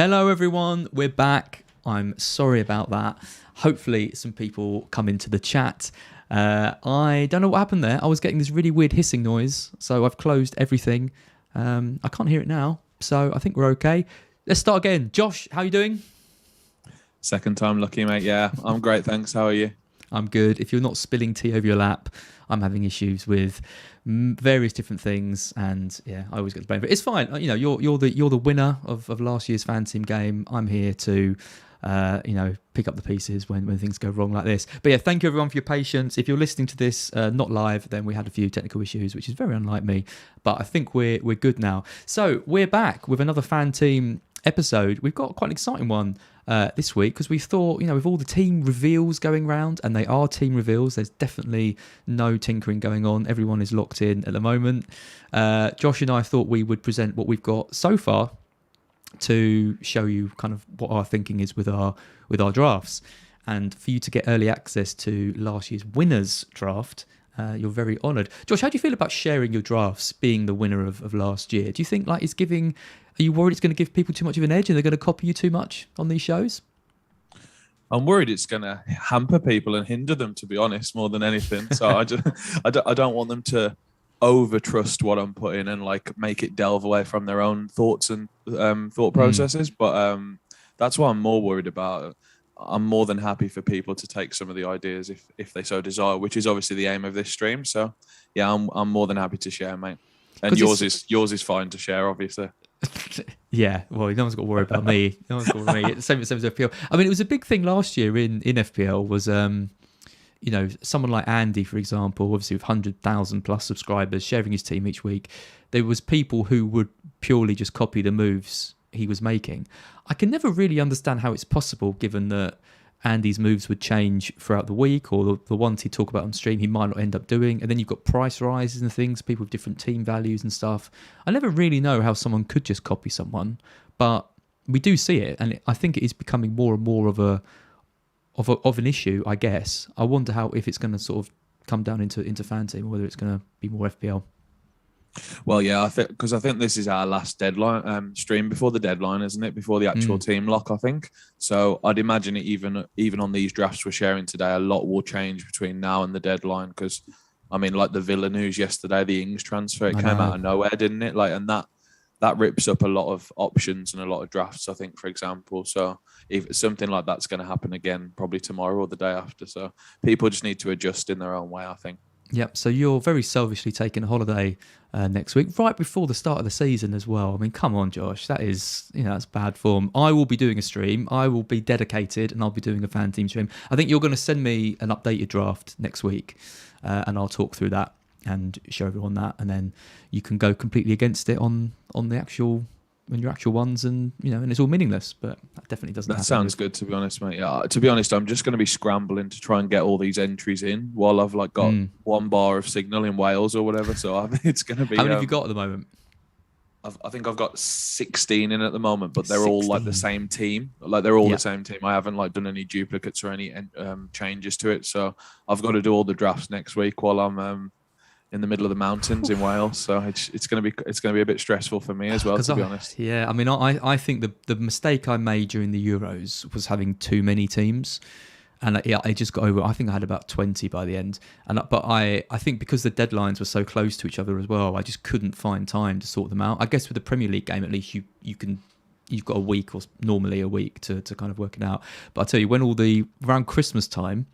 Hello everyone, we're back. I'm sorry about that. Hopefully some people come into the chat. I don't know what happened there. I was getting this really weird hissing noise, so I've closed everything. I can't hear it now, so I think we're okay. Let's start again. Josh, how are you doing? Second time lucky, mate. Yeah, I'm great, thanks. How are you? I'm good. If you're not spilling tea over your lap, I'm having issues with various different things, and yeah, I always get the blame. But it's fine. You know, you're the winner of last year's FanTeam game. I'm here to pick up the pieces when things go wrong like this. But yeah, thank you everyone for your patience. If you're listening to this not live, then we had a few technical issues, which is very unlike me. But I think we're good now. So we're back with another FanTeam episode. We've got quite an exciting one this week because we thought, with all the team reveals going around, and they are team reveals, there's definitely no tinkering going on. Everyone is locked in at the moment. Josh and I thought we would present what we've got so far to show you kind of what our thinking is with our drafts, and for you to get early access to last year's winners draft. You're very honoured. Josh, how do you feel about sharing your drafts, being the winner of last year? Do you think are you worried it's going to give people too much of an edge and they're going to copy you too much on these shows? I'm worried it's going to hamper people and hinder them, to be honest, more than anything. So I don't want them to over trust what I'm putting and make it delve away from their own thoughts and thought processes. But that's what I'm more worried about. I'm more than happy for people to take some of the ideas if they so desire, which is obviously the aim of this stream. So yeah, I'm more than happy to share, mate. And yours is fine to share, obviously. Yeah, well, no one's got to worry about me. No one's got to worry. It's the same as FPL. I mean, it was a big thing last year in FPL was, someone like Andy, for example, obviously with 100,000 plus subscribers, sharing his team each week. There was people who would purely just copy the moves he was making. I can never really understand how it's possible, given that Andy's moves would change throughout the week, or the ones he'd talk about on stream he might not end up doing, and then you've got price rises and things, people with different team values and stuff. I never really know how someone could just copy someone, but we do see it, and I think it is becoming more and more of an issue, I guess. I wonder if it's going to sort of come down into FanTeam, or whether it's going to be more FPL. Well, yeah, I think this is our last deadline stream before the deadline, isn't it? Before the actual team lock, I think. So I'd imagine it even on these drafts we're sharing today, a lot will change between now and the deadline. Because I mean, like the Villa news yesterday, the Ings transfer, it came out of nowhere, didn't it? And that rips up a lot of options and a lot of drafts, I think, for example. So if something like that's going to happen again, probably tomorrow or the day after. So people just need to adjust in their own way, I think. Yep, so you're very selfishly taking a holiday next week, right before the start of the season as well. I mean, come on, Josh, that is, that's bad form. I will be doing a stream. I will be dedicated, and I'll be doing a FanTeam stream. I think you're going to send me an updated draft next week, and I'll talk through that and show everyone that, and then you can go completely against it on your actual ones, and and it's all meaningless. But that definitely doesn't happen. That sounds good, to be honest, mate. Yeah, to be honest, I'm just going to be scrambling to try and get all these entries in while I've got 1 bar of signal in Wales or whatever. So I think it's going to be. How many have you got at the moment? I think I've got 16 in at the moment, but they're 16. All the same team. They're all the same team. I haven't done any duplicates or any changes to it. So I've got to do all the drafts next week while I'm in the middle of the mountains in Wales, so it's going to be a bit stressful for me as well, to be honest. Yeah, I mean, I think the mistake I made during the Euros was having too many teams, and I just got over. I think I had about 20 by the end, but I think because the deadlines were so close to each other as well, I just couldn't find time to sort them out. I guess with the Premier League game, at least you've got a week, or normally a week, to kind of work it out. But I tell you, when around Christmas time,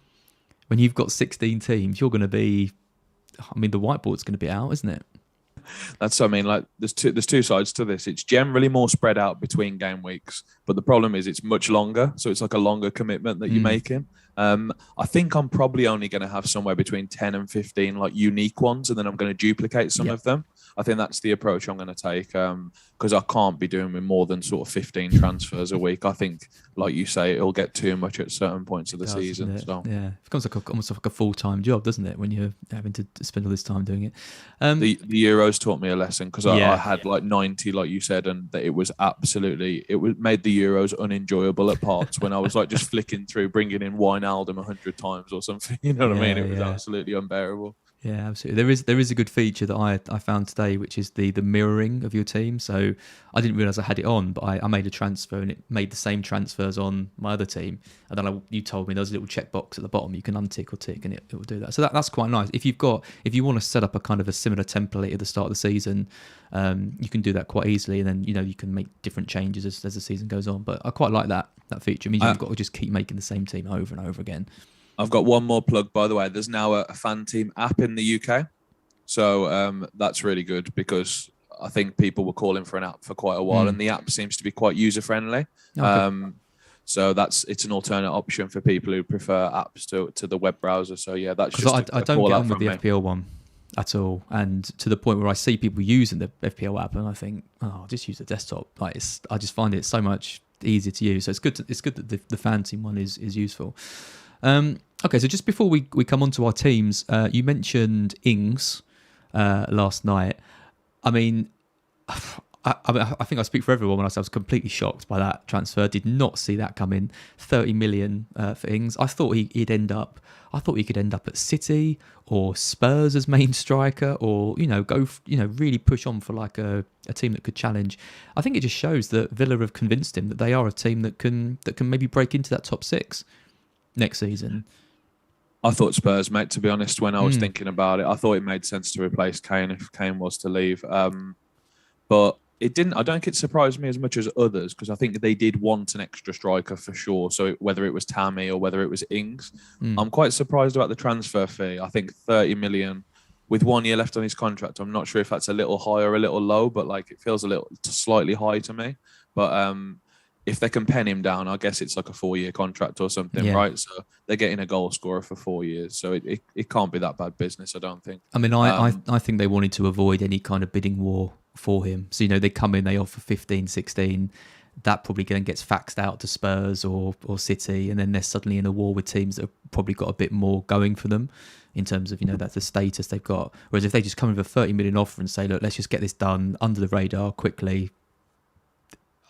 when you've got 16 teams, you're going to be. I mean, the whiteboard's going to be out, isn't it? That's, I mean, there's two sides to this. It's generally more spread out between game weeks, but the problem is it's much longer. So it's a longer commitment that you're making. I think I'm probably only going to have somewhere between 10 and 15 unique ones, and then I'm going to duplicate some of them. I think that's the approach I'm going to take, because I can't be doing more than sort of 15 transfers a week. I think, like you say, it'll get too much at certain points of the season. So. Yeah, it becomes almost like a full-time job, doesn't it, when you're having to spend all this time doing it? The Euros taught me a lesson, because I had 90, like you said, and it was made the Euros unenjoyable at parts when I was just flicking through, bringing in Wijnaldum 100 times or something. You know what I mean? It was absolutely unbearable. Yeah, absolutely. There is a good feature that I found today, which is the mirroring of your team. So I didn't realize I had it on, but I made a transfer and it made the same transfers on my other team. And then you told me there's a little checkbox at the bottom you can untick or tick, and it will do that. So that's quite nice. If you want to set up a kind of a similar template at the start of the season, you can do that quite easily, and then you can make different changes as the season goes on. But I quite like that feature. It means you've got to just keep making the same team over and over again. I've got one more plug, by the way. There's now a FanTeam app in the UK. So that's really good, because I think people were calling for an app for quite a while, and the app seems to be quite user-friendly. Okay. So it's an alternate option for people who prefer apps to the web browser. So yeah, that's just I don't get on with the FPL one at all, and to the point where I see people using the FPL app and I think, I'll just use the desktop. Like I just find it so much easier to use. So it's good that the FanTeam one is useful. Okay, so just before we come on to our teams, you mentioned Ings last night. I mean, I think I speak for everyone when I say I was completely shocked by that transfer. Did not see that coming. 30 million for Ings. I thought he could end up at City or Spurs as main striker, or really push on for like a team that could challenge. I think it just shows that Villa have convinced him that they are a team that can maybe break into that top six next season. I thought Spurs, mate, to be honest, when I was thinking about it. I thought it made sense to replace Kane if Kane was to leave. But it didn't. I don't think it surprised me as much as others, because I think they did want an extra striker for sure. So whether it was Tammy or whether it was Ings, I'm quite surprised about the transfer fee. I think 30 million with 1 year left on his contract. I'm not sure if that's a little high or a little low, but like it feels slightly high to me. But if they can pen him down, I guess it's like a 4-year contract or something, right? So they're getting a goal scorer for 4 years. So it can't be that bad business, I don't think. I mean, I think they wanted to avoid any kind of bidding war for him. So, they come in, they offer 15, 16. That probably then gets faxed out to Spurs or City. And then they're suddenly in a war with teams that have probably got a bit more going for them in terms of, that's the status they've got. Whereas if they just come with a 30 million offer and say, look, let's just get this done under the radar quickly,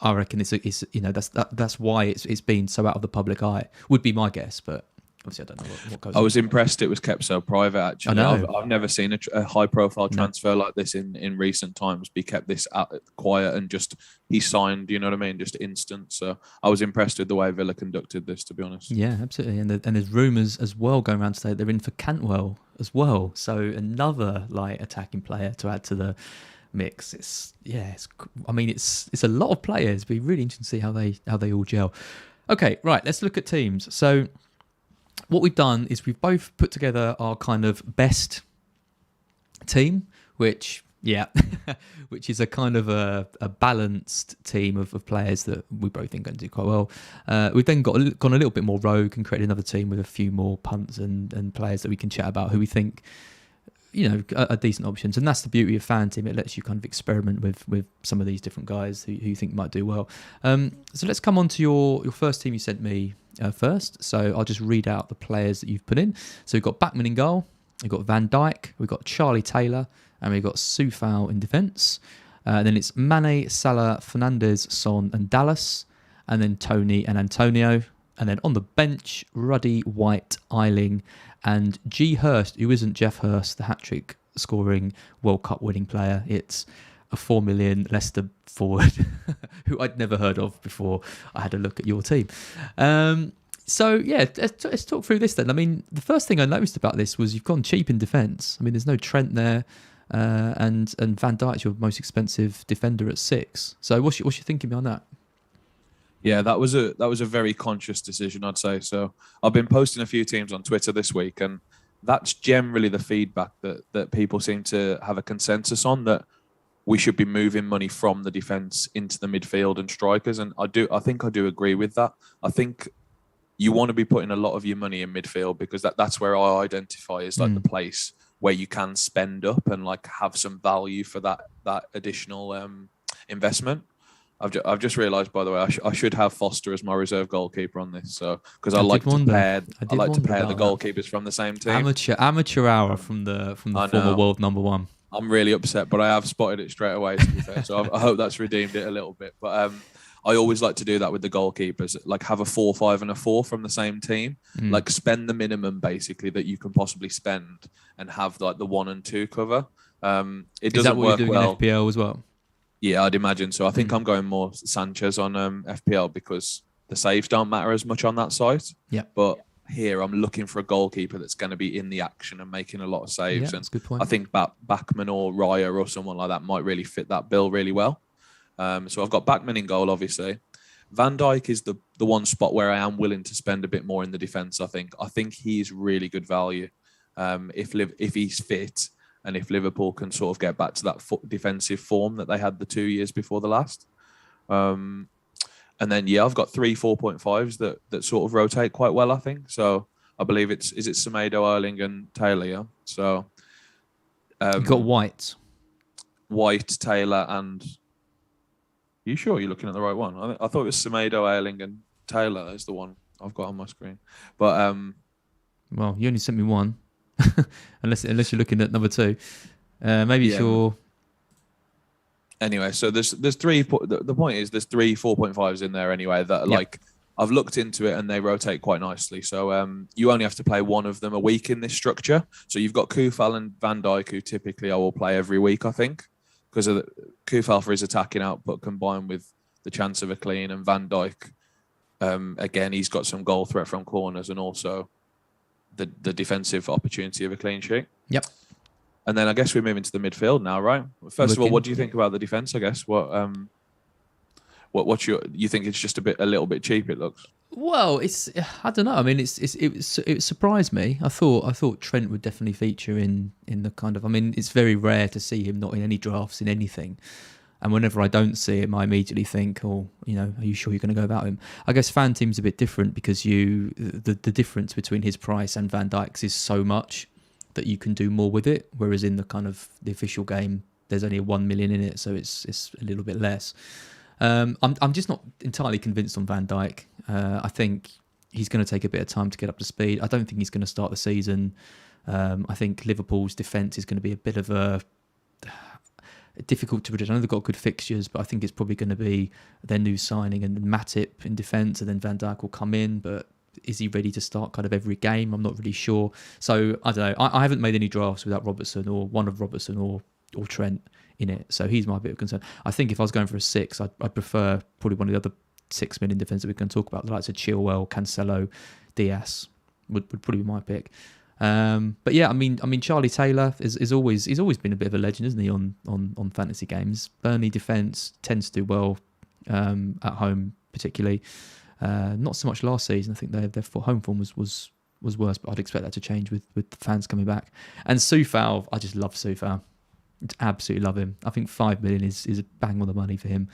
I reckon that's why it's been so out of the public eye. Would be my guess, but obviously I don't know what goes on. I was impressed it was kept so private, actually. I know. I've never seen a high-profile transfer like this in recent times be kept this quiet and just he signed, you know what I mean, just instant. So I was impressed with the way Villa conducted this, to be honest. Yeah, absolutely. And there's rumours as well going around today they're in for Cantwell as well. So another attacking player to add to the mix. It's a lot of players. It'd be really interesting to see how they all gel. Okay, right, let's look at teams. So what we've done is we've both put together our kind of best team, which is a kind of a balanced team of players that we both think are going to do quite well. We've then gone a little bit more rogue and created another team with a few more punts and players that we can chat about who we think are decent options. And that's the beauty of FanTeam. It lets you kind of experiment with some of these different guys who you think might do well. So let's come on to your first team you sent me first. So I'll just read out the players that you've put in. So we've got Bachmann in goal, we've got Van Dijk, we've got Charlie Taylor, and we've got Soufal in defence. Then it's Mane, Salah, Fernandes, Son and Dallas, and then Tony and Antonio. And then on the bench, Ruddy, White, Eiling, and G. Hurst, who isn't Jeff Hurst, the hat-trick scoring World Cup winning player. It's a 4 million Leicester forward who I'd never heard of before I had a look at your team. So, yeah, let's talk through this then. I mean, the first thing I noticed about this was you've gone cheap in defence. I mean, there's no Trent there, and Van Dijk's your most expensive defender at 6. So what's your thinking behind that? Yeah, that was a very conscious decision, I'd say. So I've been posting a few teams on Twitter this week, and that's generally the feedback that people seem to have a consensus on, that we should be moving money from the defence into the midfield and strikers. And I think I do agree with that. I think you want to be putting a lot of your money in midfield, because that's where I identify as like the place where you can spend up and like have some value for that additional investment. I've just realised, by the way, I should have Foster as my reserve goalkeeper on this, so because I like to pair the goalkeepers from the same team. Amateur hour from the former world number one. I'm really upset, but I have spotted it straight away, to be fair. So I hope that's redeemed it a little bit. But I always like to do that with the goalkeepers, like have a 4-5 and a 4 from the same team, like spend the minimum basically that you can possibly spend and have like the 1 and 2 cover. It doesn't Is that what work you're doing well. in FPL as well? Yeah, I'd imagine so. I think I'm going more Sanchez on FPL because the saves don't matter as much on that site. Yeah. But here I'm looking for a goalkeeper that's going to be in the action and making a lot of saves. Yeah, and that's a good point. I think Bachmann or Raya or someone like that might really fit that bill really well. So I've got Bachmann in goal, obviously. Van Dijk is the one spot where I am willing to spend a bit more in the defence. I think he's really good value if he's fit and if Liverpool can sort of get back to that defensive form that they had the 2 years before the last. And then, yeah, I've got 3 4.5s that sort of rotate quite well, I think. So I believe is it Semedo, Erling and Taylor, yeah? So You've got White, Taylor and... Are you sure you're looking at the right one? I thought it was Semedo, Erling and Taylor is the one I've got on my screen. But... well, you only sent me one. unless you're looking at number 2. Maybe it's your... Anyway, so there's 3. The point is there's 3 4.5s in there anyway that are like I've looked into it and they rotate quite nicely. So you only have to play one of them a week in this structure. So you've got Kufal and Van Dijk, who typically I will play every week, I think, because of Kufal for his attacking output combined with the chance of a clean, and Van Dijk again he's got some goal threat from corners and also the defensive opportunity of a clean sheet. Yep. And then I guess we're moving to the midfield now, right? First of all, what do you think about the defence? I guess what's you think it's just a little bit cheap? It looks. Well, I don't know. I mean, it surprised me. I thought Trent would definitely feature in the kind of. I mean, it's very rare to see him not in any drafts in anything. And whenever I don't see him, I immediately think, are you sure you're going to go about him? I guess FanTeam's a bit different because the difference between his price and Van Dijk's is so much that you can do more with it, whereas in the kind of the official game, there's only 1 million in it, so it's a little bit less. I'm just not entirely convinced on Van Dijk. I think he's going to take a bit of time to get up to speed. I don't think he's going to start the season. I think Liverpool's defence is going to be a bit of a difficult to predict. I know they've got good fixtures, but I think it's probably going to be their new signing and Matip in defence, and then Van Dijk will come in, but is he ready to start kind of every game? I'm not really sure. So I don't know. I haven't made any drafts without Robertson or one of Robertson or Trent in it. So he's my bit of concern. I think if I was going for a 6, I'd prefer probably one of the other 6 million defenders that we can talk about, the likes of Chilwell, Cancelo, Diaz would probably be my pick. But yeah, I mean, Charlie Taylor he's always been a bit of a legend, isn't he? On fantasy games, Burnley defence tends to do well at home, particularly. Not so much last season. I think their home form was worse, but I'd expect that to change with the fans coming back. And Soufal, I just love Soufal. Absolutely love him. I think 5 million is a bang on the money for him.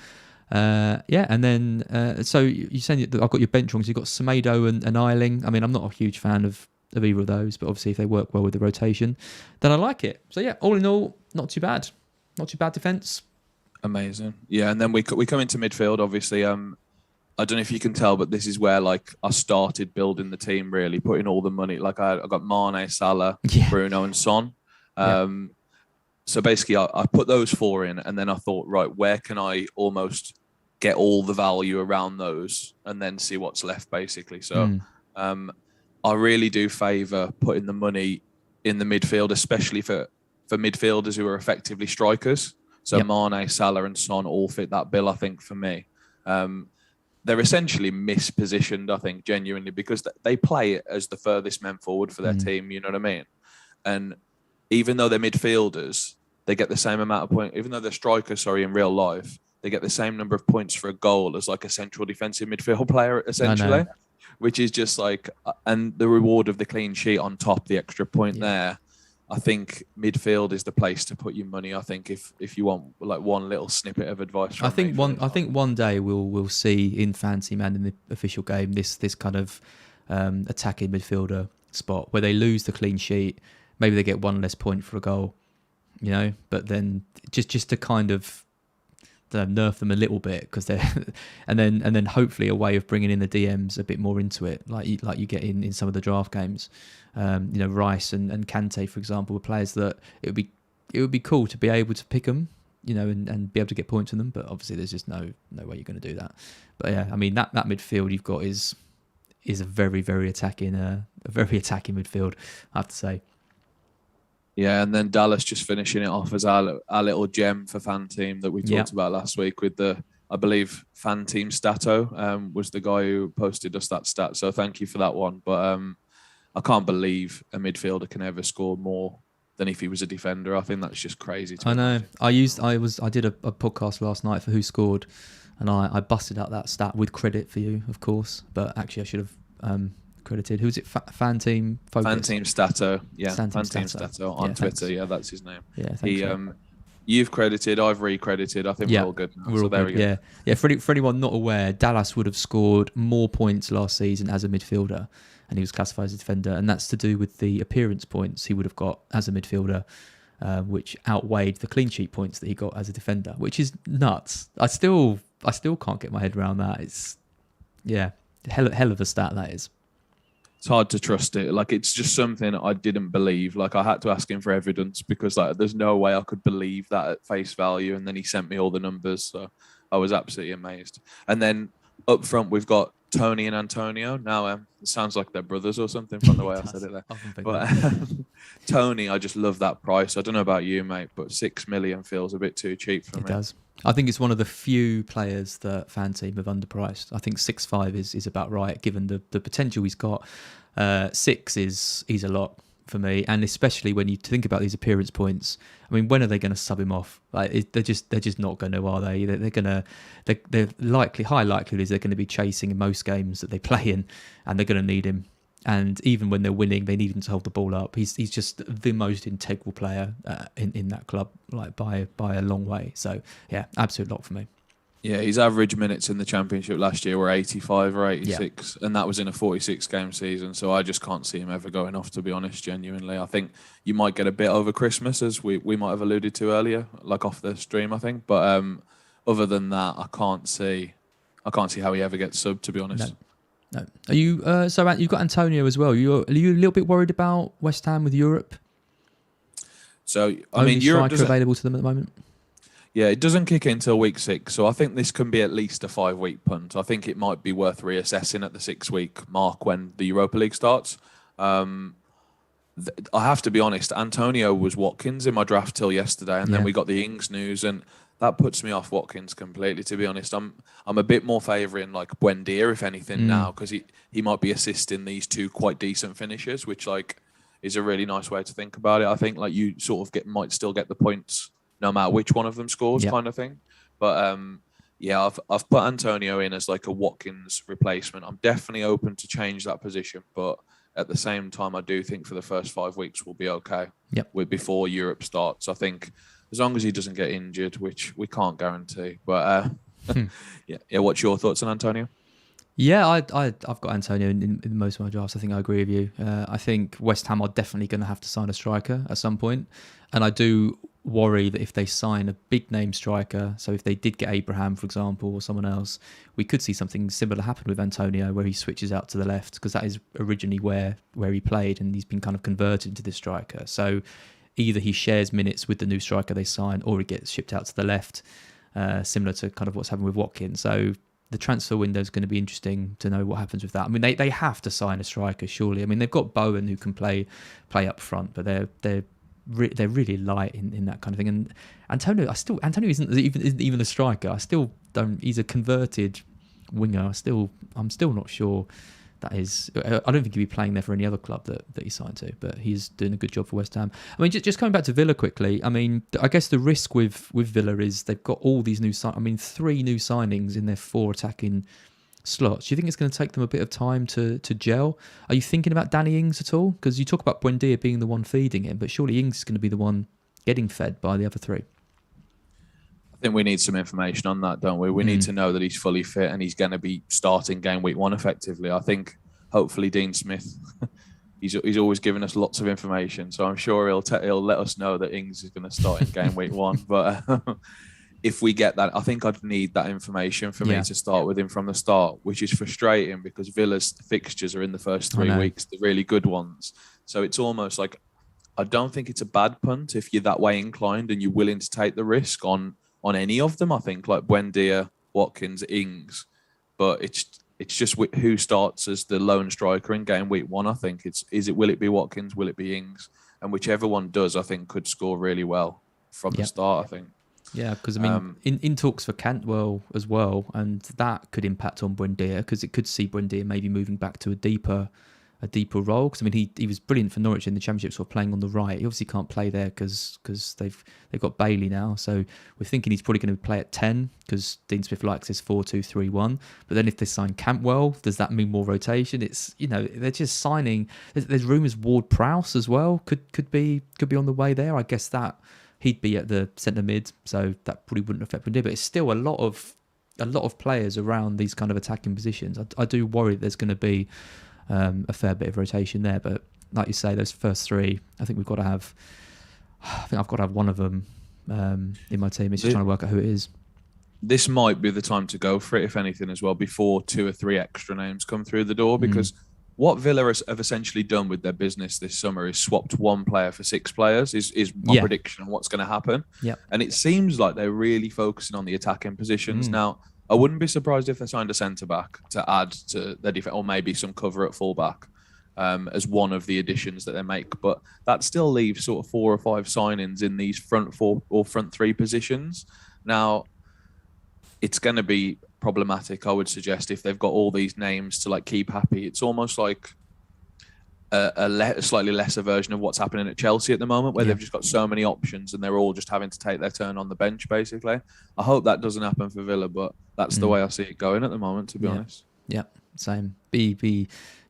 And then so you saying I've got your bench wrong. So you've got Semedo and Eiling. I mean, I'm not a huge fan of either of those, but obviously if they work well with the rotation, then I like it. So yeah, all in all, not too bad defence. Amazing. Yeah, and then we come into midfield. Obviously, I don't know if you can tell, but this is where like I started building the team, really putting all the money. Like I got Mane, Salah, Bruno, and Son. So basically, I put those 4 in, and then I thought, right, where can I almost get all the value around those, and then see what's left, basically. So I really do favour putting the money in the midfield, especially for midfielders who are effectively strikers. So Mane, Salah, and Son all fit that bill, I think, for me. They're essentially mispositioned, I think, genuinely, because they play it as the furthest men forward for their team, you know what I mean? And even though they're midfielders, they get the same amount of points. Even though they're strikers, in real life, they get the same number of points for a goal as like a central defensive midfield player, essentially, which is just like, and the reward of the clean sheet on top, the extra point there. I think midfield is the place to put your money. I think if you want like one little snippet of advice from I think one day we'll see in FanTeam and in the official game this kind of attacking midfielder spot where they lose the clean sheet. Maybe they get one less point for a goal, but then just to kind of nerf them a little bit because they're and then hopefully a way of bringing in the DMs a bit more into it, like you get in some of the draft games. Rice and Kante, for example, were players that it would be cool to be able to pick them and be able to get points from them. But obviously, there's just no way you're going to do that. But yeah, I mean that midfield you've got is a very very attacking midfield, I have to say. Yeah, and then Dallas just finishing it off as our little gem for FanTeam that we talked about last week with I believe FanTeam Stato was the guy who posted us that stat. So thank you for that one. But I can't believe a midfielder can ever score more than if he was a defender. I think that's just crazy. I know. I did a podcast last night for Who Scored, and I busted out that stat with credit for you, of course. But actually, I should have credited. Who's it? FanTeam Focus? FanTeam Stato. Yeah, FanTeam Stato on Twitter. Thanks. Yeah, that's his name. Yeah, thank you. You've credited, I've recredited. I think we're all good now. We're all good. Yeah. For anyone not aware, Dallas would have scored more points last season as a midfielder, and he was classified as a defender, and that's to do with the appearance points he would have got as a midfielder, which outweighed the clean sheet points that he got as a defender, which is nuts. I still can't get my head around that. It's hell of a stat that is. It's hard to trust it. Like, it's just something I didn't believe. Like, I had to ask him for evidence because there's no way I could believe that at face value. And then he sent me all the numbers. So I was absolutely amazed. And then up front, we've got Tony and Antonio. Now, it sounds like they're brothers or something from the way I said it there. But Tony, I just love that price. I don't know about you, mate, but 6 million feels a bit too cheap for me. It does. I think it's one of the few players that FanTeam have underpriced. I think 6.5 is about right, given the potential he's got. 6 is a lot for me, and especially when you think about these appearance points. I mean, when are they going to sub him off? Like, they're just not going to, are they? They're likely, high likelihood is they're going to be chasing in most games that they play in, and they're going to need him. And even when they're winning, they need him to hold the ball up. He's just the most integral player in that club, like by a long way. So yeah, absolute lock for me. Yeah, his average minutes in the Championship last year were 85 or 86, and that was in a 46-game season. So I just can't see him ever going off, to be honest, genuinely. I think you might get a bit over Christmas, as we might have alluded to earlier, like off the stream, I think. But other than that, I can't see how he ever gets subbed, to be honest. No. Are you? So you've got Antonio as well. Are you a little bit worried about West Ham with Europe? So I mean, Europe available to them at the moment. Yeah, it doesn't kick in until week 6, so I think this can be at least a 5-week punt. I think it might be worth reassessing at the 6-week mark when the Europa League starts. I have to be honest, Antonio was Watkins in my draft till yesterday, and then we got the Ings news, and that puts me off Watkins completely, to be honest. I'm a bit more favouring like Buendia, if anything, now, because he might be assisting these two quite decent finishers, which is a really nice way to think about it. I think you sort of might still get the points no matter which one of them scores, kind of thing. But I've put Antonio in as like a Watkins replacement. I'm definitely open to change that position, but at the same time, I do think for the first 5 weeks we'll be okay. Before Europe starts, I think as long as he doesn't get injured, which we can't guarantee. But what's your thoughts on Antonio? Yeah, I've got Antonio in most of my drafts. I think I agree with you. I think West Ham are definitely going to have to sign a striker at some point, and I do worry that if they sign a big name striker, so if they did get Abraham, for example, or someone else, we could see something similar happen with Antonio, where he switches out to the left, because that is originally where he played, and he's been kind of converted into this striker. So either he shares minutes with the new striker they sign, or he gets shipped out to the left, similar to kind of what's happened with Watkins. So the transfer window is going to be interesting to know what happens with that. I mean, they have to sign a striker, surely. I mean, they've got Bowen who can play up front, but they're really light in that kind of thing. And Antonio isn't even a striker. I still don't. He's a converted winger. I'm still not sure that is. I don't think he'd be playing there for any other club that he signed to. But he's doing a good job for West Ham. I mean, just coming back to Villa quickly. I mean, I guess the risk with Villa is they've got all these new. 3 new signings in their 4 attacking slots. Do you think it's going to take them a bit of time to gel? Are you thinking about Danny Ings at all? Because you talk about Buendia being the one feeding him, but surely Ings is going to be the one getting fed by the other 3. I think we need some information on that, don't we? We need to know that he's fully fit and he's going to be starting game week 1 effectively. I think hopefully Dean Smith, he's always giving us lots of information, so I'm sure he'll let us know that Ings is going to start in game week 1. But if we get that, I think I'd need that information for me to start with him from the start, which is frustrating because Villa's fixtures are in the first 3 weeks, the really good ones. So it's almost like I don't think it's a bad punt if you're that way inclined and you're willing to take the risk on any of them. I think like Buendia, Watkins, Ings, but it's just who starts as the lone striker in game week 1. I think will it be Watkins, will it be Ings, and whichever one does, I think could score really well from the start. I think. Yeah, because I mean, in talks for Cantwell as well, and that could impact on Buendia because it could see Buendia maybe moving back to a deeper role. Because I mean, he was brilliant for Norwich in the Championship, sort of playing on the right. He obviously can't play there because they've got Bailey now. So we're thinking he's probably going to play at 10 because Dean Smith likes his 4-2-3-1. But then if they sign Cantwell, does that mean more rotation? It's they're just signing. There's rumours Ward-Prowse as well could be on the way there. I guess that. He'd be at the centre mid, so that probably wouldn't affect Buendia. But it's still a lot of players around these kind of attacking positions. I do worry that there's going to be a fair bit of rotation there. But like you say, those first 3, I think we've got to have. I think I've got to have one of them in my team. It's just trying to work out who it is. This might be the time to go for it, if anything, as well, before 2 or 3 extra names come through the door, because. What Villa have essentially done with their business this summer is swapped 1 player for 6 players is my prediction on what's going to happen. Yeah. And it seems like they're really focusing on the attacking positions. Now, I wouldn't be surprised if they signed a centre-back to add to their defense, or maybe some cover at full-back as one of the additions that they make. But that still leaves sort of 4 or 5 signings in these front 4 or front 3 positions. Now, it's going to be problematic, I would suggest, if they've got all these names to like keep happy. It's almost like a slightly lesser version of what's happening at Chelsea at the moment, where they've just got so many options and they're all just having to take their turn on the bench, basically. I hope that doesn't happen for Villa, but that's the way I see it going at the moment, to be honest. Yeah, same.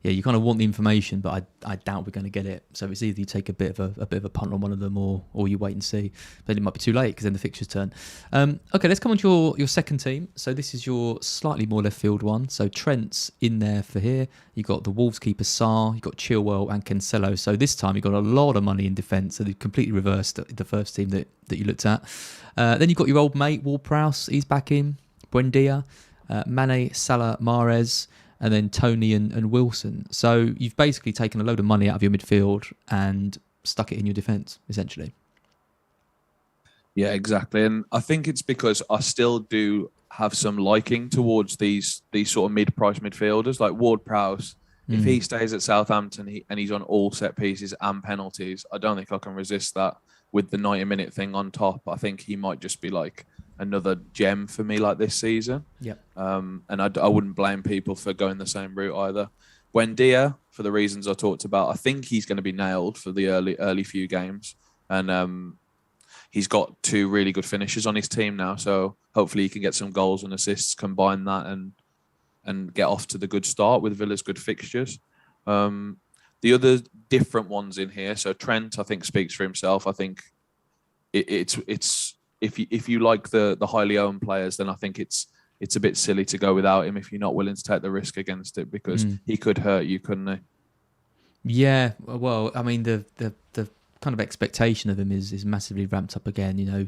Yeah, you kind of want the information, but I doubt we're going to get it. So it's either you take a bit of a punt on one of them, or you wait and see. But it might be too late because then the fixtures turn. Okay, let's come on to your second team. So this is your slightly more left field one. So Trent's in there for here. You got the Wolves keeper Sarr, you got Chilwell and Cancelo. So this time you got a lot of money in defence. So they completely reversed the first team that you looked at. Then you got your old mate Ward-Prowse. He's back in. Buendia, Mane, Salah, Mahrez. And then Tony and Wilson. So you've basically taken a load of money out of your midfield and stuck it in your defence, essentially. Yeah, exactly. And I think it's because I still do have some liking towards these sort of mid-price midfielders, like Ward-Prowse. If he stays at Southampton and he's on all set pieces and penalties, I don't think I can resist that with the 90-minute thing on top. I think he might just be like another gem for me like this season. Yeah. And I wouldn't blame people for going the same route either. Buendia, for the reasons I talked about, I think he's going to be nailed for the early few games. And he's got 2 really good finishes on his team now. So hopefully he can get some goals and assists, combine that and get off to the good start with Villa's good fixtures. The other different ones in here, so Trent, I think, speaks for himself. I think it's if you like the highly owned players, then I think it's a bit silly to go without him if you're not willing to take the risk against it, because he could hurt you, couldn't he? Yeah, well, I mean, the kind of expectation of him is massively ramped up again. You know,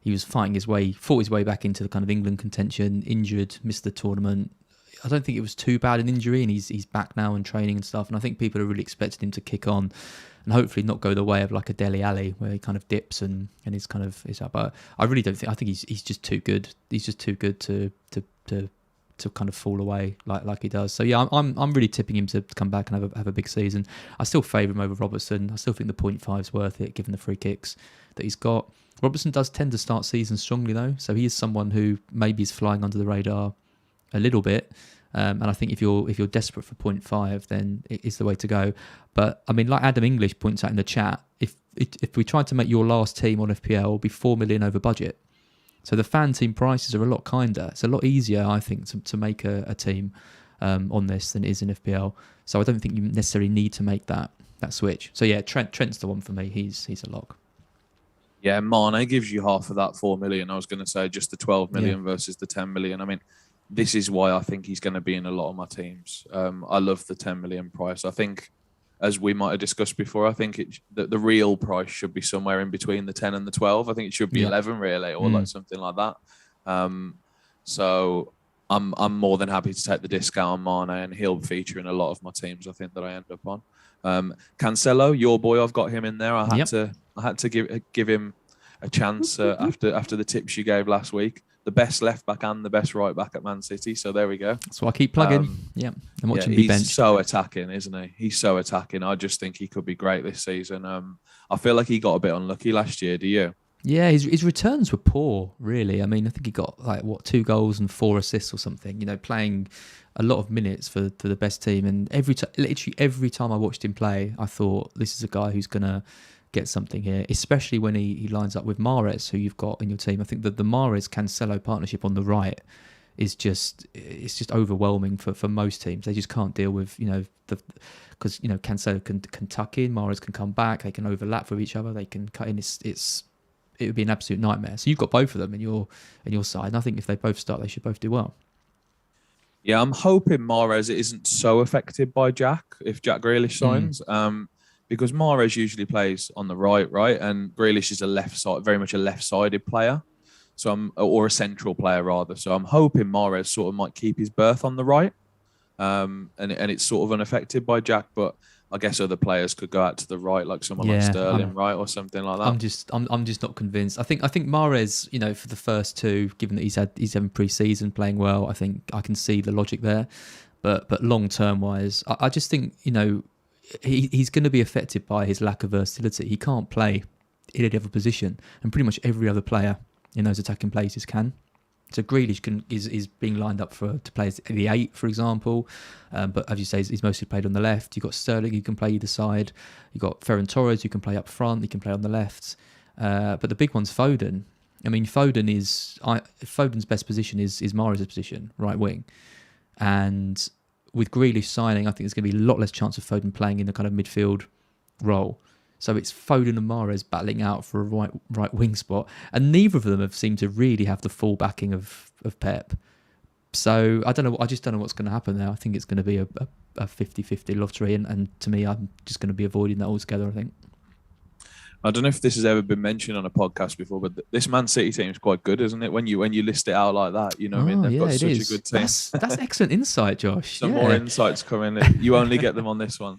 he was fought his way back into the kind of England contention, injured, missed the tournament. I don't think it was too bad an injury, and he's back now and training and stuff. And I think people are really expecting him to kick on and hopefully not go the way of like a Dele Alli, where he kind of dips and is kind of is up. But I really don't think. I think he's just too good. He's just too good to kind of fall away like he does. So yeah, I'm really tipping him to come back and have a big season. I still favour him over Robertson. I still think the 0.5 is worth it given the free kicks that he's got. Robertson does tend to start seasons strongly though, so he is someone who maybe is flying under the radar a little bit. And I think if you're desperate for 0.5, then it is the way to go. But I mean, like Adam English points out in the chat, if we tried to make your last team on FPL, it would be 4 million over budget. So the fan team prices are a lot kinder. It's a lot easier, I think, to make a team on this than it is in FPL. So I don't think you necessarily need to make that switch. So yeah, Trent's the one for me. He's a lock. Yeah, Mane gives you half of that 4 million. I was going to say just the 12 million versus the 10 million. I mean, this is why I think he's going to be in a lot of my teams. I love the 10 million price. I think, as we might have discussed before, I think the real price should be somewhere in between the 10 and the 12. I think it should be 11 really, or like something like that. So I'm more than happy to take the discount on Mane, and he'll feature in a lot of my teams, I think, that I end up on. Cancelo, your boy, I've got him in there. I had to give him a chance after the tips you gave last week. The best left back and the best right back at Man City. So there we go. That's what I keep plugging. And watching me bench. He's so attacking, isn't he? He's so attacking. I just think he could be great this season. I feel like he got a bit unlucky last year. Do you? Yeah, his returns were poor, really. I mean, I think he got 2 goals and 4 assists or something. You know, playing a lot of minutes for the best team, and literally every time I watched him play, I thought this is a guy who's gonna get something here. Especially when he lines up with Mahrez, who you've got in your team. I think that the Mahrez Cancelo partnership on the right is just overwhelming for most teams. They just can't deal with because Cancelo can tuck in, Mahrez can come back, they can overlap with each other, they can cut in. It would be an absolute nightmare. So you've got both of them in your side, and I think if they both start, they should both do well. Yeah, I'm hoping Mahrez isn't so affected by Jack if Jack Grealish signs, because Mahrez usually plays on the right, and Grealish is very much a left-sided player, or a central player rather. So I'm hoping Mahrez sort of might keep his berth on the right, and it's sort of unaffected by Jack, but I guess other players could go out to the right, like someone like Sterling, right, or something like that. I'm just not convinced. I think Mahrez, for the first 2, given that he's having pre-season playing well, I think I can see the logic there. But long term wise, I just think he's going to be affected by his lack of versatility. He can't play in any other position, and pretty much every other player in those attacking places can. So Grealish is being lined up to play as the 8, for example. But as you say, he's mostly played on the left. You've got Sterling, who can play either side. You've got Ferran Torres, who can play up front. He can play on the left. But the big one's Foden. I mean, Foden's best position is Mahrez's position, right wing. And with Grealish signing, I think there's going to be a lot less chance of Foden playing in the kind of midfield role. So it's Foden and Mahrez battling out for a right wing spot, and neither of them have seemed to really have the full backing of Pep. So I don't know. I just don't know what's going to happen there. I think it's going to be a 50-50 lottery, and to me, I'm just going to be avoiding that altogether, I think. I don't know if this has ever been mentioned on a podcast before, but this Man City team is quite good, isn't it? When you list it out like that, what I mean? They've got such a good team. That's excellent insight, Josh. Some more insights coming. You only get them on this one.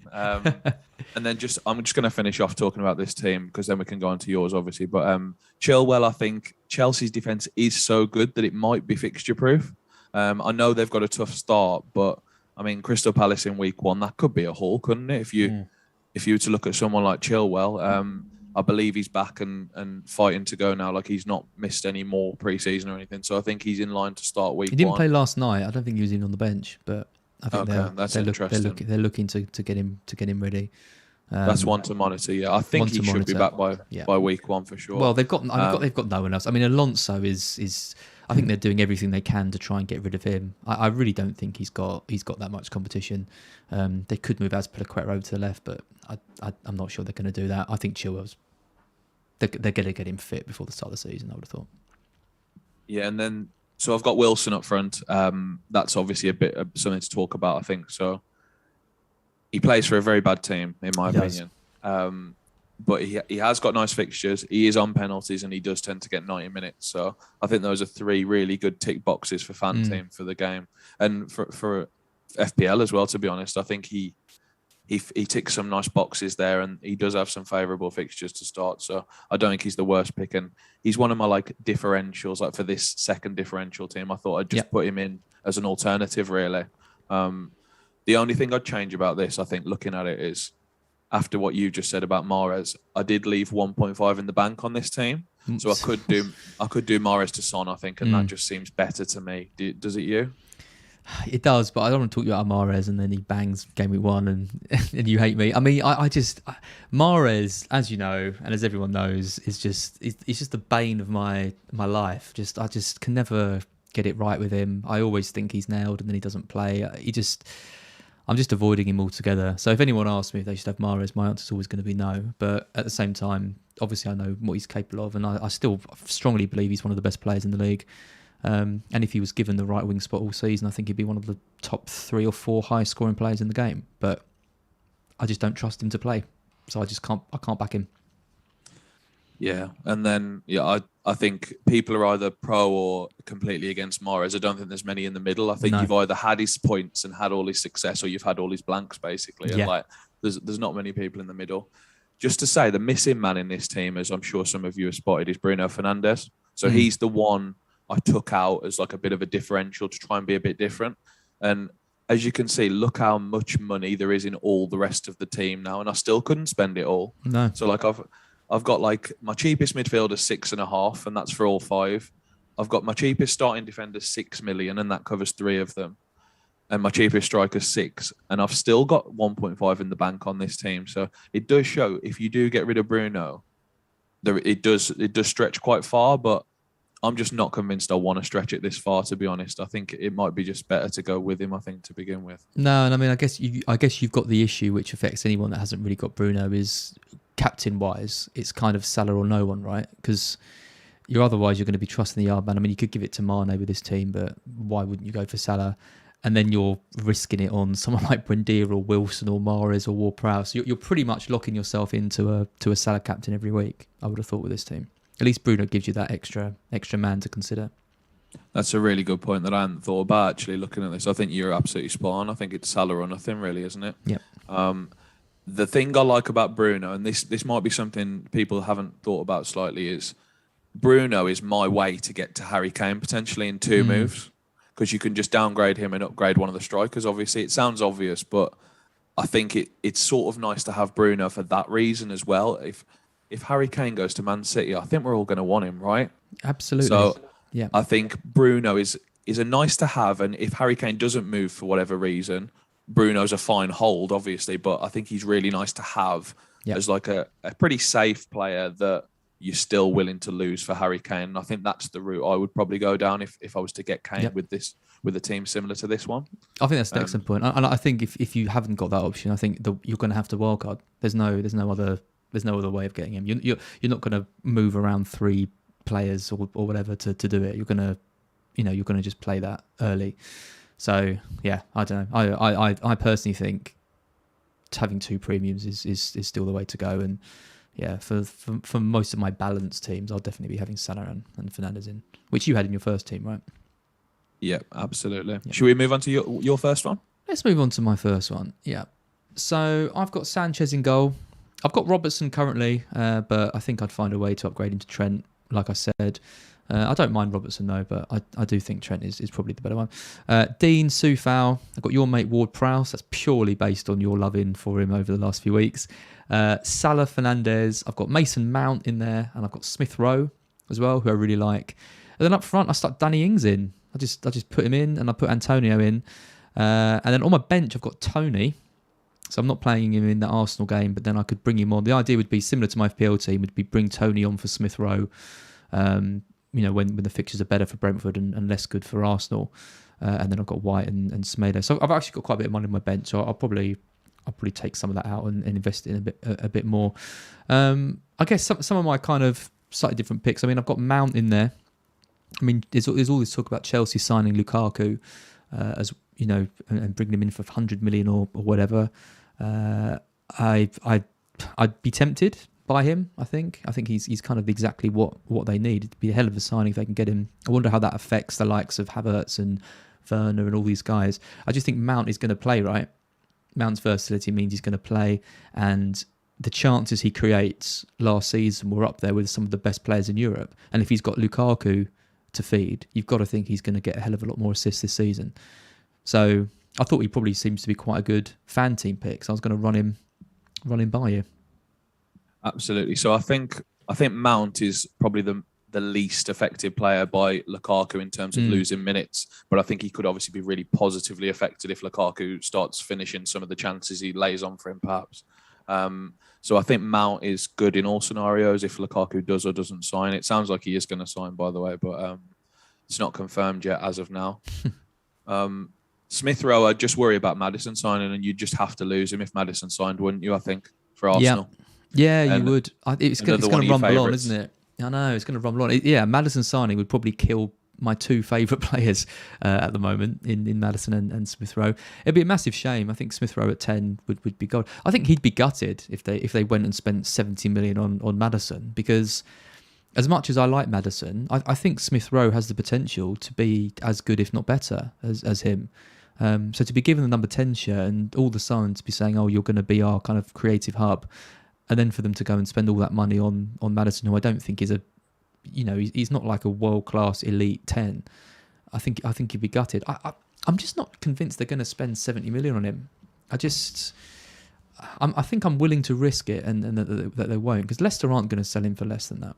And then I'm just going to finish off talking about this team, because then we can go on to yours, obviously. But Chilwell, I think Chelsea's defence is so good that it might be fixture proof. I know they've got a tough start, but I mean, Crystal Palace in week 1, that could be a haul, couldn't it? If you were to look at someone like Chilwell, I believe he's back and fighting to go now. Like, he's not missed any more pre-season or anything. So I think he's in line to start week 1. He didn't play last night. I don't think he was even on the bench, but I think they're looking to get him ready. That's one to monitor. Yeah, I think he should be back by week 1 for sure. Well, they've got no one else. I mean, Alonso is. I think they're doing everything they can to try and get rid of him. I really don't think he's got that much competition. They could move Azpilicueta over to the left, but I'm not sure they're going to do that. I think Chilwell's. They're going to get him fit before the start of the season, I would have thought. Yeah, and then so I've got Wilson up front. That's obviously a bit of something to talk about, I think. So he plays for a very bad team, in my opinion. But he has got nice fixtures. He is on penalties, and he does tend to get 90 minutes. So I think those are 3 really good tick boxes for FanTeam for the game, and for FPL as well. To be honest, I think he ticks some nice boxes there, and he does have some favourable fixtures to start. So I don't think he's the worst pick, and he's one of my differentials. Like, for this second differential team, I thought I'd just put him in as an alternative. Really, the only thing I'd change about this, I think, looking at it, is after what you just said about Mahrez, I did leave 1.5 in the bank on this team, so I could do Mahrez to Son, I think, and that just seems better to me. Does it you? It does, but I don't want to talk you about Mahrez and then he bangs Gameweek 1 and you hate me. I mean, I just Mahrez, as you know, and as everyone knows, is just the bane of my life. I just can never get it right with him. I always think he's nailed and then he doesn't play. I'm just avoiding him altogether. So if anyone asks me if they should have Mahrez, my answer is always going to be no. But at the same time, obviously I know what he's capable of, and I still strongly believe he's one of the best players in the league. And if he was given the right wing spot all season, I think he'd be one of the top 3 or 4 highest scoring players in the game. But I just don't trust him to play, so I can't back him. Yeah, and then I think people are either pro or completely against Mahrez. I don't think there's many in the middle. I think No. you've either had his points and had all his success, or you've had all his blanks basically. And Yeah. like, there's not many people in the middle. Just to say, the missing man in this team, as I'm sure some of you have spotted, is Bruno Fernandes. So he's the one I took out as like a bit of a differential to try and be a bit different. And as you can see, look how much money there is in all the rest of the team now, and I still couldn't spend it all. No. So like I've got like my cheapest midfielder 6.5, and that's for all five. I've got my cheapest starting defender 6 million, and that covers 3 of them. And my cheapest striker 6, and I've still got 1.5 in the bank on this team. So it does show if you do get rid of Bruno, it does stretch quite far. But I'm just not convinced I want to stretch it this far, to be honest. I think it might be just better to go with him, I think, to begin with. No, and I mean, I guess you've got the issue which affects anyone that hasn't really got Bruno is captain-wise, it's kind of Salah or no one, right? Because you're going to be trusting the yard man. I mean, you could give it to Mane with this team, but why wouldn't you go for Salah? And then you're risking it on someone like Buendia or Wilson or Mahrez or Ward-Prowse. So you're pretty much locking yourself into a Salah captain every week, I would have thought, with this team. At least Bruno gives you that extra man to consider. That's a really good point that I hadn't thought about, actually, looking at this. I think you're absolutely spot on. I think it's Salah or nothing, really, isn't it? Yeah. The thing I like about Bruno, and this might be something people haven't thought about slightly, is Bruno is my way to get to Harry Kane potentially in 2 moves, because you can just downgrade him and upgrade one of the strikers. Obviously, it sounds obvious, but I think it's sort of nice to have Bruno for that reason as well. If Harry Kane goes to Man City, I think we're all going to want him, right? Absolutely. So yeah, I think Bruno is a nice to have, and if Harry Kane doesn't move for whatever reason, Bruno's a fine hold, obviously, but I think he's really nice to have as like a pretty safe player that you're still willing to lose for Harry Kane. And I think that's the route I would probably go down if I was to get Kane with a team similar to this one. I think that's an excellent point. And I think if you haven't got that option, I think you're going to have to wildcard. There's no other way of getting him. You're not going to move around 3 players or whatever to do it. You're going to just play that early. So yeah, I don't know. I personally think having 2 premiums is still the way to go. And yeah, for most of my balanced teams, I'll definitely be having Salah and Fernandes in, which you had in your first team, right? Yeah, absolutely. Yeah. Should we move on to your first one? Let's move on to my first one. Yeah. So I've got Sanchez in goal. I've got Robertson currently, but I think I'd find a way to upgrade him to Trent, like I said. I don't mind Robertson though, but I do think Trent is probably the better one. Dean, Soufal. I've got your mate Ward-Prowse. That's purely based on your loving for him over the last few weeks. Salah, Fernandes. I've got Mason Mount in there, and I've got Smith Rowe as well, who I really like. And then up front, I stuck Danny Ings in. I just put him in, and I put Antonio in. And then on my bench, I've got Tony. So I'm not playing him in the Arsenal game, but then I could bring him on. The idea would be similar to my FPL team, would be bring Tony on for Smith Rowe. When the fixtures are better for Brentford and less good for Arsenal. And then I've got White and Smaila. So I've actually got quite a bit of money on my bench. So I'll probably take some of that out and invest in a bit more. I guess some of my kind of slightly different picks. I mean, I've got Mount in there. I mean, there's all this talk about Chelsea signing Lukaku, as you know, and bringing him in for 100 million or whatever. I'd be tempted by him. I think he's kind of exactly what they need. It'd be a hell of a signing if they can get him. I wonder how that affects the likes of Havertz and Werner and all these guys. I just think Mount is going to play, right? Mount's versatility means he's going to play, and the chances he creates last season were up there with some of the best players in Europe. And if he's got Lukaku to feed, you've got to think he's going to get a hell of a lot more assists this season. So I thought he probably seems to be quite a good fan team pick. So I was going to run him by you. Absolutely. So I think Mount is probably the least effective player by Lukaku in terms of losing minutes, but I think he could obviously be really positively affected if Lukaku starts finishing some of the chances he lays on for him, perhaps. So I think Mount is good in all scenarios if Lukaku does or doesn't sign. It sounds like he is going to sign, by the way, but it's not confirmed yet as of now. Smith Rowe, I just worry about Maddison signing, and you just have to lose him if Maddison signed, wouldn't you? I think for Arsenal. Yeah, you would. It's going to rumble on, favourites. isn't it? I know it's going to rumble on. Maddison signing would probably kill my two favourite players at the moment in Maddison and Smith Rowe. It'd be a massive shame. I think Smith Rowe at 10 would be gold. I think he'd be gutted if they went and spent 70 million on Maddison, because as much as I like Maddison, I think Smith Rowe has the potential to be as good, if not better, as him. So to be given the number 10 shirt and all the Sun to be saying, oh, you're going to be our kind of creative hub, and then for them to go and spend all that money on Maddison, who I don't think is he's not like a world-class elite 10. I think he'd be gutted. I'm just not convinced they're going to spend 70 million on him. I think I'm willing to risk it and that they won't, because Leicester aren't going to sell him for less than that.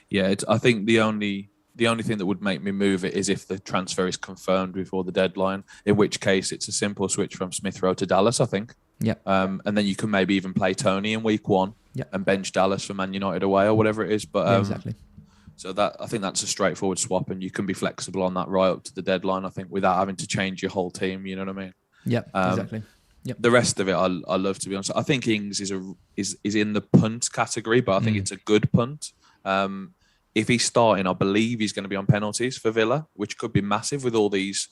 Yeah, I think the only thing that would make me move it is if the transfer is confirmed before the deadline, in which case it's a simple switch from Smith Rowe to Dallas, I think. Yeah. And then you can maybe even play Tony in week 1 and bench Dallas for Man United away or whatever it is. But exactly. So I think that's a straightforward swap, and you can be flexible on that right up to the deadline, I think, without having to change your whole team. You know what I mean? Yeah, exactly. Yep. The rest of it, I love, to be honest. I think Ings is in the punt category, but I think it's a good punt. If he's starting, I believe he's going to be on penalties for Villa, which could be massive with all these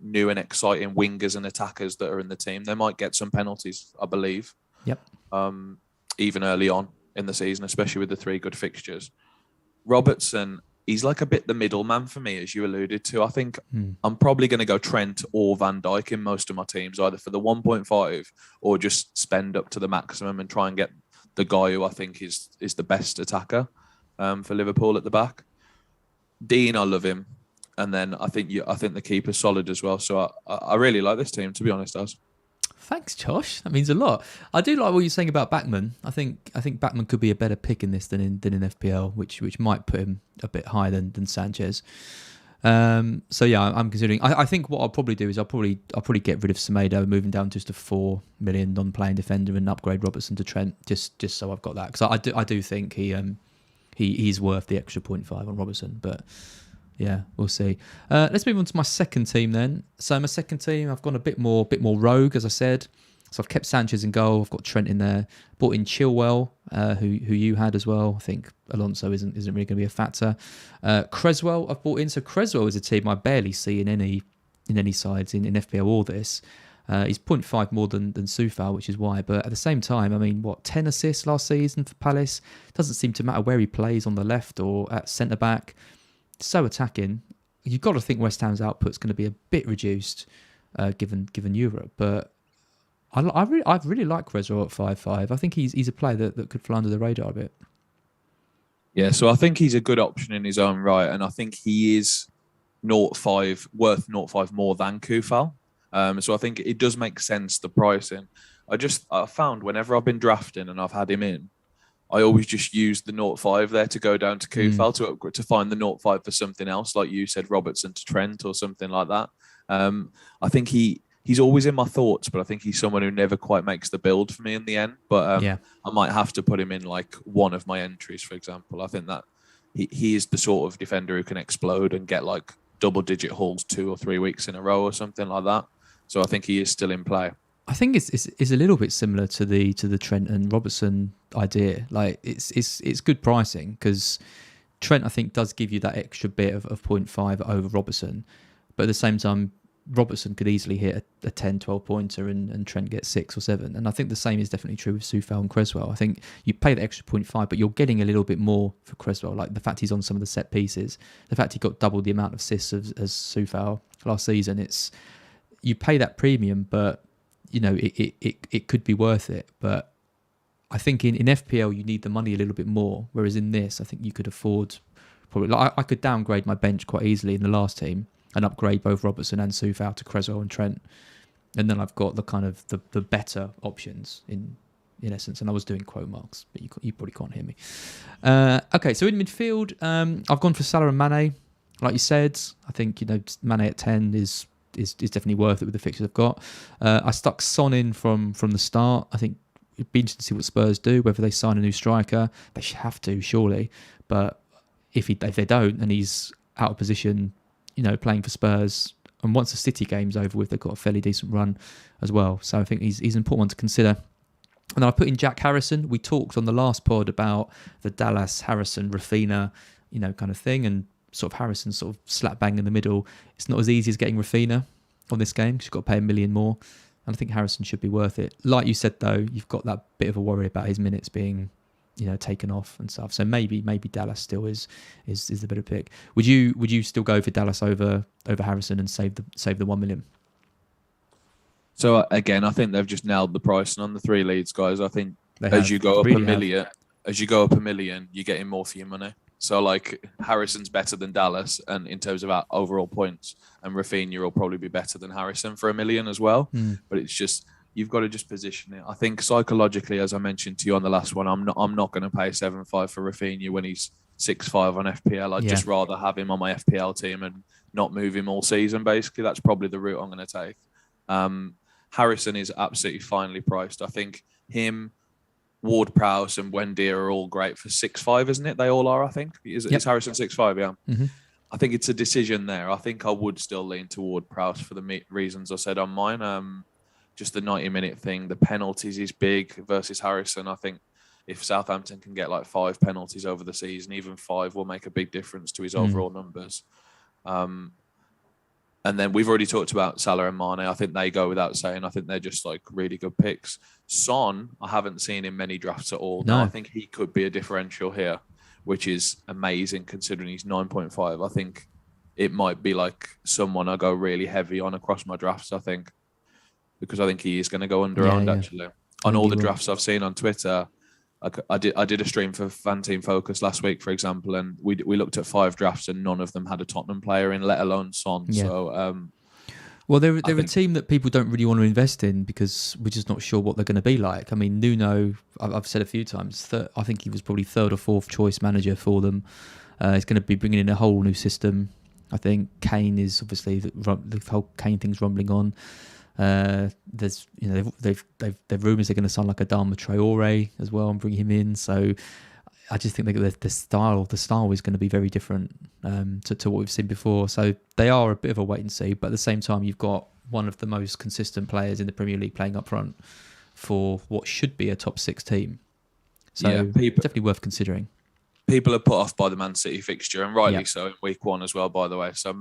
new and exciting wingers and attackers that are in the team. They might get some penalties, I believe. Yep. Even early on in the season, especially with the 3 good fixtures. Robertson, he's like a bit the middleman for me, as you alluded to. I think I'm probably going to go Trent or Van Dijk in most of my teams, either for the 1.5 or just spend up to the maximum and try and get the guy who I think is the best attacker for Liverpool at the back. Dean, I love him. And then I think the keeper's solid as well. So I really like this team, to be honest, Az. Thanks, Josh. That means a lot. I do like what you're saying about Backman. I think Backman could be a better pick in this than in FPL, which might put him a bit higher than Sanchez. So yeah, I'm considering. I think what I'll probably do is I'll probably get rid of Semedo, moving down just to 4 million non-playing defender, and upgrade Robertson to Trent, just so I've got that, because I do think he's worth the extra 0.5 on Robertson, but. Yeah, we'll see. Let's move on to my second team then. So my second team, I've gone a bit more rogue, as I said. So I've kept Sanchez in goal. I've got Trent in there. Brought in Chilwell, who you had as well. I think Alonso isn't really going to be a factor. Creswell I've brought in. So Creswell is a team I barely see in any sides in FPL or this. He's 0.5 more than Soufal, which is why. But at the same time, I mean, 10 assists last season for Palace? Doesn't seem to matter where he plays, on the left or at centre back. So attacking. You've got to think West Ham's output's going to be a bit reduced, given Europe. But I really like Creswell at 5.5. I think he's a player that could fly under the radar a bit. Yeah, so I think he's a good option in his own right, and I think he is 0.5 worth 0.5 more than Kufal. So I think it does make sense, the pricing. I found whenever I've been drafting and I've had him in, I always just use the 0.5 there to go down to Kufal to find the 0.5 for something else, like you said, Robertson to Trent or something like that. I think he's always in my thoughts, but I think he's someone who never quite makes the build for me in the end. But I might have to put him in like one of my entries, for example. I think that he is the sort of defender who can explode and get like double-digit hauls 2 or 3 weeks in a row or something like that. So I think he is still in play. I think it's a little bit similar to the Trent and Robertson idea. Like it's good pricing, because Trent, I think, does give you that extra bit of 0.5 over Robertson, but at the same time, Robertson could easily hit a 10, 12 pointer and Trent gets 6 or 7. And I think the same is definitely true with Soufal and Creswell. I think you pay the extra 0.5, but you're getting a little bit more for Creswell. Like the fact he's on some of the set pieces, the fact he got double the amount of assists as Soufal last season. You pay that premium, but you know, it could be worth it. But I think in FPL, you need the money a little bit more. Whereas in this, I think you could afford probably, like I could downgrade my bench quite easily in the last team and upgrade both Robertson and Soufal to Creswell and Trent. And then I've got the kind of the better options in essence. And I was doing quote marks, but you probably can't hear me. Okay, so in midfield, I've gone for Salah and Mane. Like you said, I think, you know, Mane at 10 is definitely worth it with the fixtures I've got. I stuck Son in from the start. I think it'd be interesting to see what Spurs do, whether they sign a new striker. They should have to, surely. But if they don't, and he's out of position, you know, playing for Spurs, and once the City game's over with, they've got a fairly decent run as well. So I think he's an important one to consider. And then I put in Jack Harrison. We talked on the last pod about the Dallas, Harrison, Rafinha, you know, kind of thing, and sort of Harrison sort of slap bang in the middle. It's not as easy as getting Rafinha on this game because you've got to pay $1 million more. And I think Harrison should be worth it. Like you said, though, you've got that bit of a worry about his minutes being, taken off and stuff. So maybe Dallas still is the better pick. Would you still go for Dallas over Harrison and save the $1 million? So again, I think they've just nailed the pricing on the 3 leads, guys. I think as you go up $1 million, you're getting more for your money. So like Harrison's better than Dallas, and in terms of our overall points, and Rafinha will probably be better than Harrison for $1 million as well. But it's just you've got to just position it. I think psychologically, as I mentioned to you on the last one, I'm not going to pay 7.5 for Rafinha when he's 6.5 on FPL. I'd just rather have him on my FPL team and not move him all season. Basically, that's probably the route I'm going to take. Harrison is absolutely finely priced. I think him, Ward-Prowse and Wendy are all great for 6.5, isn't it? They all are, I think. Is Harrison 6.5? Yeah. Mm-hmm. I think it's a decision there. I think I would still lean toward Prowse for the reasons I said on mine. Just the 90-minute thing, the penalties is big versus Harrison. I think if Southampton can get like 5 penalties over the season, even 5 will make a big difference to his overall numbers. And then we've already talked about Salah and Mane. I think they go without saying. I think they're just like really good picks. Son, I haven't seen in many drafts at all. No. I think he could be a differential here, which is amazing considering he's 9.5. I think it might be like someone I go really heavy on across my drafts, I think, because I think he is going to go under-owned actually. On all the drafts I've seen on Twitter, I did a stream for FanTeam Focus last week, for example, and we looked at 5 drafts and none of them had a Tottenham player in, let alone Son. Yeah. So, well, they're a team that people don't really want to invest in because we're just not sure what they're going to be like. I mean, Nuno, I've said a few times, I think he was probably 3rd or 4th choice manager for them. He's going to be bringing in a whole new system. I think Kane is obviously the whole Kane thing's rumbling on. There's they've rumours they're going to sign like Adama Traore as well and bring him in. So I just think the style is going to be very different to what we've seen before. So they are a bit of a wait and see, but at the same time you've got one of the most consistent players in the Premier League playing up front for what should be a top 6 team. So definitely worth considering. People are put off by the Man City fixture, and rightly so, in week 1 as well, by the way. So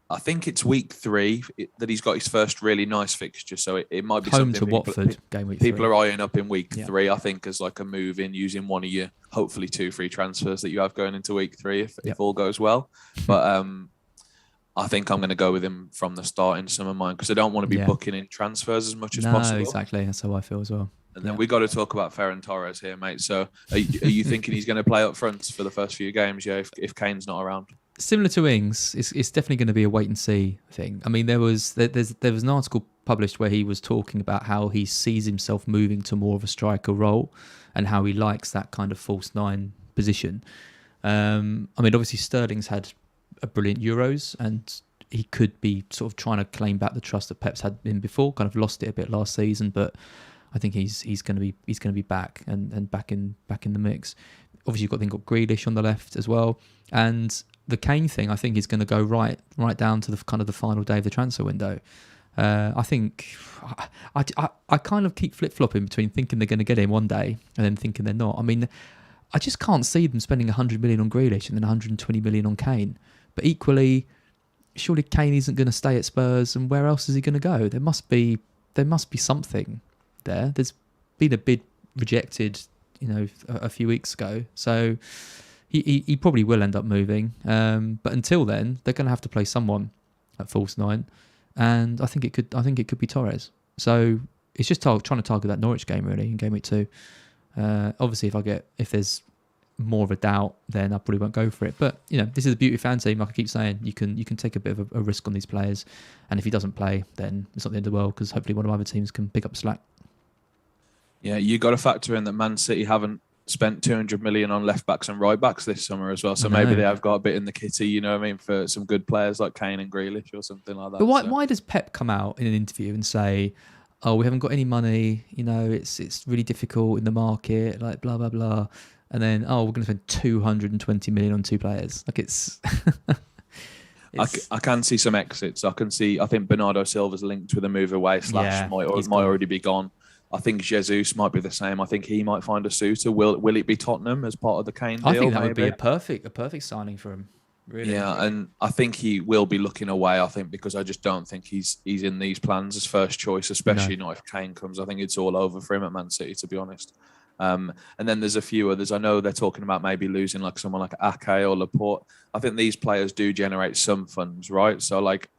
I think it's week 3 that he's got his first really nice fixture. So it might be home something to Watford, game week 3. People are eyeing up in week 3, I think, as like a move in using one of your hopefully 2 free transfers that you have going into week 3 if all goes well. But I think I'm going to go with him from the start in some of mine because I don't want to be booking in transfers as much as possible. Exactly. That's how I feel as well. And then we got to talk about Ferran Torres here, mate. So are you thinking he's going to play up front for the first few games? Yeah, if Kane's not around. Similar to Ings, it's definitely going to be a wait and see thing. I mean, there was an article published where he was talking about how he sees himself moving to more of a striker role and how he likes that kind of false 9 position. I mean, obviously Sterling's had a brilliant Euros and he could be sort of trying to claim back the trust that Pep's had in before. Kind of lost it a bit last season, but I think he's going to be back and back in the mix. Obviously, you've got Grealish on the left as well, and the Kane thing I think is going to go right down to the kind of the final day of the transfer window. I think I kind of keep flip flopping between thinking they're going to get him one day and then thinking they're not. I mean, I just can't see them spending 100 million on Grealish and then 120 million on Kane. But equally, surely Kane isn't going to stay at Spurs, and where else is he going to go? There must be something there. There's been a bid rejected, a few weeks ago, so he probably will end up moving. But until then, they're going to have to play someone at false 9, and I think it could be Torres. So it's just trying to target that Norwich game really in game week 2. Obviously, if there's more of a doubt, then I probably won't go for it. But this is the beauty of FanTeam. Like I keep saying, you can take a bit of a risk on these players, and if he doesn't play, then it's not the end of the world because hopefully one of my other teams can pick up slack. Yeah, you got to factor in that Man City haven't spent 200 million on left backs and right backs this summer as well. So maybe they have got a bit in the kitty, for some good players like Kane and Grealish or something like that. But why does Pep come out in an interview and say, "Oh, we haven't got any money. It's really difficult in the market, like blah blah blah," and then we're going to spend 220 million on 2 players? Like it's. I can see some exits. I think Bernardo Silva's linked with a move away / might already be gone. I think Jesus might be the same. I think he might find a suitor. Will it be Tottenham as part of the Kane deal? I think that would be a perfect signing for him. Really? Yeah, and I think he will be looking away. I think because I just don't think he's in these plans as first choice, especially not if Kane comes. I think it's all over for him at Man City, to be honest. And then there's a few others. I know they're talking about maybe losing like someone like Ake or Laporte. I think these players do generate some funds, right? So like,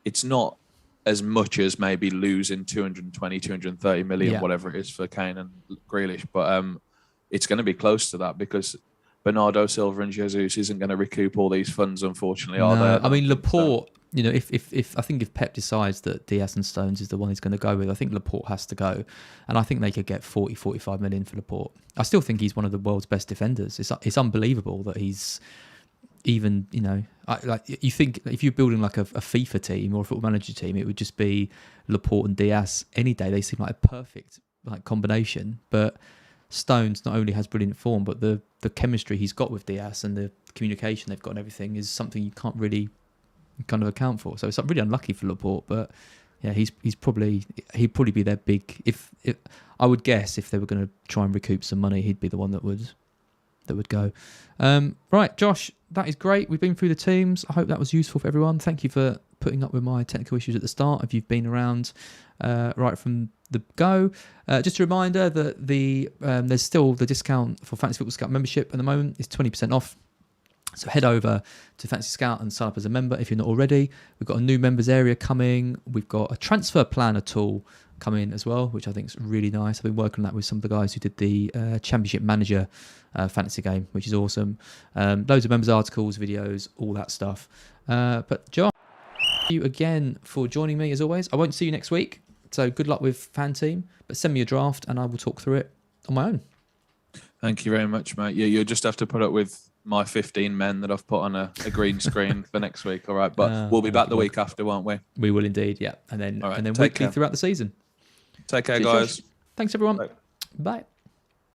it's not as much as maybe losing 220, 230 million, whatever it is for Kane and Grealish, but it's going to be close to that because Bernardo Silva and Jesus isn't going to recoup all these funds, unfortunately, are they? I mean, Laporte, you know, if I think if Pep decides that Diaz and Stones is the one he's going to go with, I think Laporte has to go. And I think they could get 40, 45 million for Laporte. I still think he's one of the world's best defenders. It's unbelievable that he's even, you know, like you think if you're building like a FIFA team or a Football Manager team, it would just be Laporte and Diaz any day. They seem like a perfect like combination, but Stones not only has brilliant form, but the chemistry he's got with Diaz and the communication they've got and everything is something you can't really kind of account for. So it's really unlucky for Laporte, but yeah, he'd probably be their big. If I would guess if they were going to try and recoup some money, he'd be the one that would go. Right, Josh, that is great. We've been through the teams. I hope that was useful for everyone. Thank you for putting up with my technical issues at the start. If you've been around right from the go, just a reminder that there's still the discount for Fantasy Football Scout membership at the moment is 20% off. So head over to Fantasy Scout and sign up as a member if you're not already. We've got a new members area coming. We've got a transfer planner tool coming as well, which I think is really nice. I've been working on that with some of the guys who did the Championship Manager fantasy game, which is awesome. Loads of members articles, videos, all that stuff. But Josh, thank you again for joining me as always. I won't see you next week, so good luck with FanTeam, but send me a draft and I will talk through it on my own. Thank you very much, mate. Yeah, you'll just have to put up with my 15 men that I've put on a green screen for next week. All right, but we'll be back the week after, won't we? We will indeed, yeah. And then right, weekly throughout the season. Take care, Cheers, guys. Josh. Thanks, everyone. Bye. Bye.